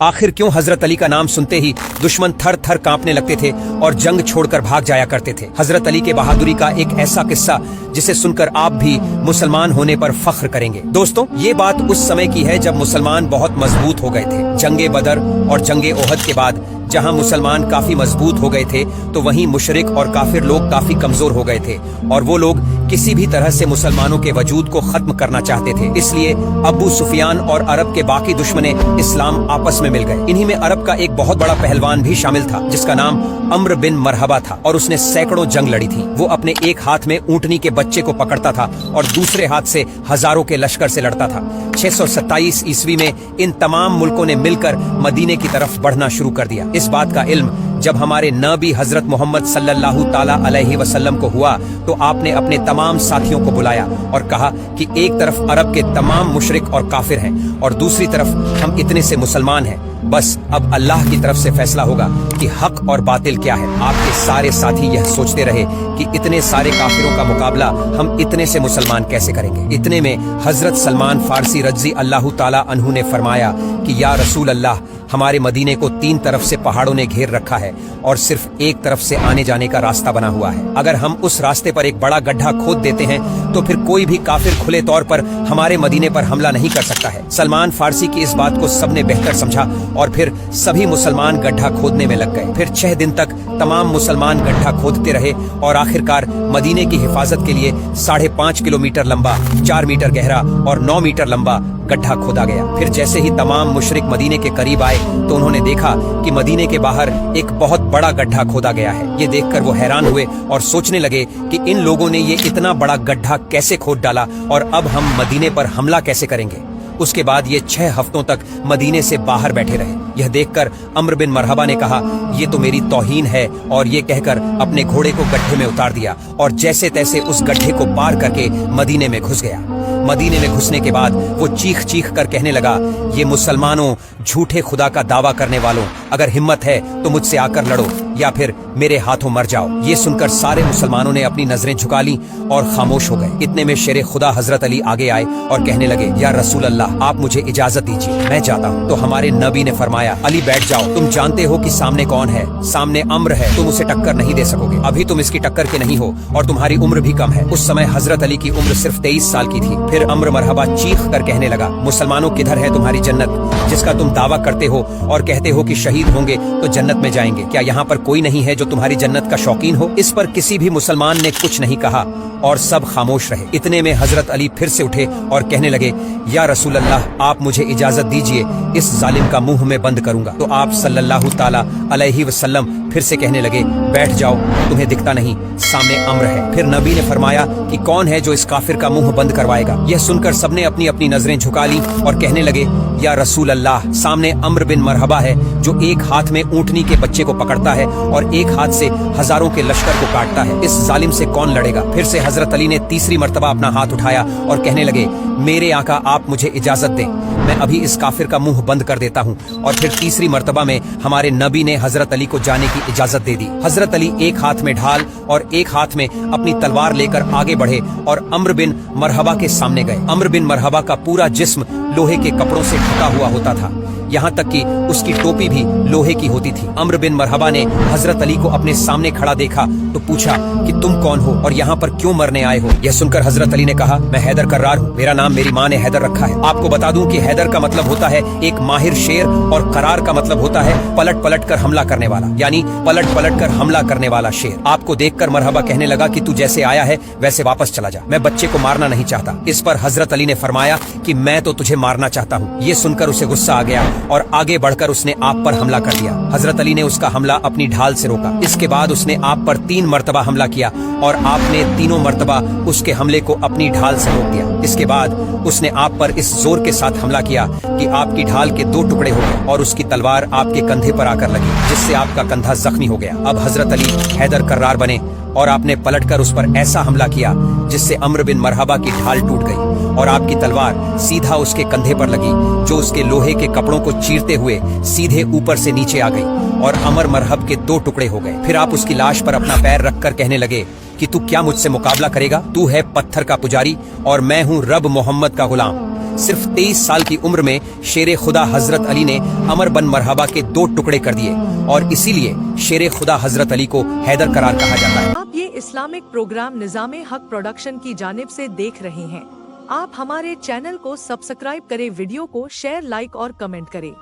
आखिर क्यों हजरत अली का नाम सुनते ही दुश्मन थर थर कांपने लगते थे और जंग छोड़कर भाग जाया करते थे। हजरत अली के बहादुरी का एक ऐसा किस्सा जिसे सुनकर आप भी मुसलमान होने पर फख्र करेंगे। दोस्तों, ये बात उस समय की है जब मुसलमान बहुत मजबूत हो गए थे। जंगे बदर और जंगे ओहद के बाद जहां मुसलमान काफी मजबूत हो गए थे तो वहीं मुशरिक और काफिर लोग काफी कमजोर हो गए थे और वो लोग किसी भी तरह से मुसलमानों के वजूद को खत्म करना चाहते थे। इसलिए अबू सुफियान और अरब के बाकी दुश्मने इस्लाम आपस में मिल गए। इन्हीं में अरब का एक बहुत बड़ा पहलवान भी शामिल था जिसका नाम अम्र बिन मरहबा था और उसने सैकड़ों जंग लड़ी थी। वो अपने एक हाथ में ऊंटनी के बच्चे को पकड़ता था और दूसरे हाथ से हजारों के लश्कर से लड़ता था। 627 ईस्वी में इन तमाम मुल्कों ने मिलकर मदीने की तरफ बढ़ना शुरू कर दिया। इस बात का इल्म जब हमारे नबी हजरत मोहम्मद सल्लल्लाहु ताला अलैहि वसल्लम को हुआ तो आपने अपने तमाम साथियों को बुलाया और कहा कि एक तरफ अरब के तमाम मुशरिक और काफिर हैं और दूसरी तरफ हम इतने से मुसलमान हैं। बस अब अल्लाह की तरफ से फैसला होगा कि हक और बातिल क्या है। आपके सारे साथी यह सोचते रहे कि इतने सारे काफिरों का मुकाबला हम इतने से मुसलमान कैसे करेंगे। इतने में हजरत सलमान फारसी रज़ी अल्लाह ताला अन्हु ने फरमाया कि या रसूल अल्लाह, हमारे मदीने को 3 तरफ से पहाड़ों ने घेर रखा है और सिर्फ एक तरफ से आने जाने का रास्ता बना हुआ है। अगर हम उस रास्ते पर एक बड़ा गड्ढा खोद देते हैं तो फिर कोई भी काफिर खुले तौर पर हमारे मदीने पर हमला नहीं कर सकता है। सलमान फारसी की इस बात को सबने बेहतर समझा और फिर सभी मुसलमान गड्ढा खोदने में लग गए। फिर 6 दिन तक तमाम मुसलमान गड्ढा खोदते रहे और आखिरकार मदीने की हिफाजत के लिए 5.5 किलोमीटर लंबा, 4 मीटर गहरा और 9 मीटर लंबा गड्ढा खोदा गया। फिर जैसे ही तमाम मुशरिक मदीने के करीब आए तो उन्होंने देखा कि मदीने के बाहर एक बहुत बड़ा गड्ढा खोदा गया है। ये देखकर वो हैरान हुए और सोचने लगे कि इन लोगों ने ये इतना बड़ा गड्ढा कैसे खोद डाला और अब हम मदीने पर हमला कैसे करेंगे। उसके बाद ये 6 हफ्तों तक मदीने से बाहर बैठे रहे। यह देखकर अम्र बिन मरहबा ने कहा, ये तो मेरी तौहीन है, और ये कहकर अपने घोड़े को गड्ढे में उतार दिया और जैसे तैसे उस गड्ढे को पार करके मदीने में घुस गया। मदीने में घुसने के बाद वो चीख चीख कर कहने लगा, ये मुसलमानों, झूठे खुदा का दावा करने वालों, अगर हिम्मत है तो मुझसे आकर लड़ो या फिर मेरे हाथों मर जाओ। ये सुनकर सारे मुसलमानों ने अपनी नजरें झुका ली और खामोश हो गए। इतने में शेर खुदा हजरत अली आगे आए और कहने लगे, या रसूल अल्लाह, आप मुझे इजाजत दीजिए, मैं जाता हूँ। तो हमारे नबी ने फरमाया, अली बैठ जाओ, तुम जानते हो कि सामने कौन है। सामने अम्र है, तुम उसे टक्कर नहीं दे सकोगे, अभी तुम इसकी टक्कर के नहीं हो और तुम्हारी उम्र भी कम है। उस समय हजरत अली की उम्र सिर्फ 23 साल की थी। फिर अम्र मरहबा चीख कर कहने लगा, मुसलमानों, किधर है तुम्हारी जन्नत जिसका तुम दावा करते हो और कहते हो कि शहीद होंगे तो जन्नत में जाएंगे? क्या यहाँ पर कोई नहीं है जो तुम्हारी जन्नत का शौकीन हो? इस पर किसी भी मुसलमान ने कुछ नहीं कहा और सब खामोश रहे। इतने में हजरत अली फिर से उठे और कहने लगे, या रसूल अल्लाह, आप मुझे इजाजत दीजिए, इस जालिम का मुंह में बंद करूंगा। तो आप सल्लल्लाहु ताला अलैहि वसल्लम फिर से कहने लगे, बैठ जाओ, तुम्हें दिखता नहीं, सामने अम्र है। फिर नबी ने फरमाया कि कौन है जो इस काफिर का मुंह बंद करवाएगा। यह सुनकर सबने अपनी अपनी नजरें झुका ली और कहने लगे, या रसूल अल्लाह, सामने अम्र बिन मरहबा है जो एक हाथ में ऊंटनी के बच्चे को पकड़ता है और एक हाथ से हजारों के लश्कर को काटता है। इस जालिम से कौन लड़ेगा? फिर से हजरत अली ने तीसरी मर्तबा अपना हाथ उठाया और कहने लगे, मेरे आका, आप मुझे इजाजत दें, मैं अभी इस काफिर का मुंह बंद कर देता हूँ। और फिर तीसरी मर्तबा में हमारे नबी ने हजरत अली को जाने की इजाजत दे दी। हजरत अली एक हाथ में ढाल और एक हाथ में अपनी तलवार लेकर आगे बढ़े और अम्र बिन मरहबा के सामने गए। अम्र बिन मरहबा का पूरा जिस्म लोहे के कपड़ों से ढका हुआ होता था, यहाँ तक कि उसकी टोपी भी लोहे की होती थी। अम्र बिन मरहबा ने हजरत अली को अपने सामने खड़ा देखा तो पूछा कि तुम कौन हो और यहाँ पर क्यों मरने आए हो? यह सुनकर हजरत अली ने कहा, मैं हैदर कर्रार हूँ, मेरा नाम मेरी माँ ने हैदर रखा है। आपको बता दूं कि हैदर का मतलब होता है एक माहिर शेर और करार का मतलब होता है पलट पलट कर हमला करने वाला, यानी पलट पलट कर हमला करने वाला शेर। आपको देखकर मरहबा कहने लगा कि तू जैसे आया है वैसे वापस चला जा, मैं बच्चे को मारना नहीं चाहता। इस पर हजरत अली ने फरमाया कि मैं तो तुझे मारना चाहता हूँ। ये सुनकर उसे गुस्सा आ गया और आगे बढ़कर उसने आप पर हमला कर दिया। हजरत अली ने उसका हमला अपनी ढाल से रोका। इसके बाद उसने आप पर 3 मर्तबा हमला किया और आपने तीनों मर्तबा उसके हमले को अपनी ढाल से रोक दिया। इसके बाद उसने आप पर इस जोर के साथ हमला किया कि आपकी ढाल के 2 टुकड़े हो गए और उसकी तलवार आपके कंधे पर आकर लगी, जिससे आपका कंधा जख्मी हो गया। अब हजरत अली हैदर कर्रार बने और आपने पलटकर उस पर ऐसा हमला किया जिससे अम्र बिन मरहबा की ढाल टूट गई और आपकी तलवार सीधा उसके कंधे पर लगी, जो उसके लोहे के कपड़ों को चीरते हुए सीधे ऊपर से नीचे आ गई और अमर मरहब के 2 टुकड़े हो गए। फिर आप उसकी लाश पर अपना पैर रखकर कहने लगे कि तू क्या मुझसे मुकाबला करेगा? तू है पत्थर का पुजारी और मैं हूँ रब मोहम्मद का गुलाम। सिर्फ 23 साल की उम्र में शेर खुदा हजरत अली ने अमर बन मरहबा के 2 टुकड़े कर दिए और इसीलिए शेर खुदा हजरत अली को हैदर करार कहा जाता है। आप ये इस्लामिक प्रोग्राम निज़ामे हक प्रोडक्शन की जानिब से देख रहे हैं। आप हमारे चैनल को सब्सक्राइब करें, वीडियो को शेयर, लाइक और कमेंट करें।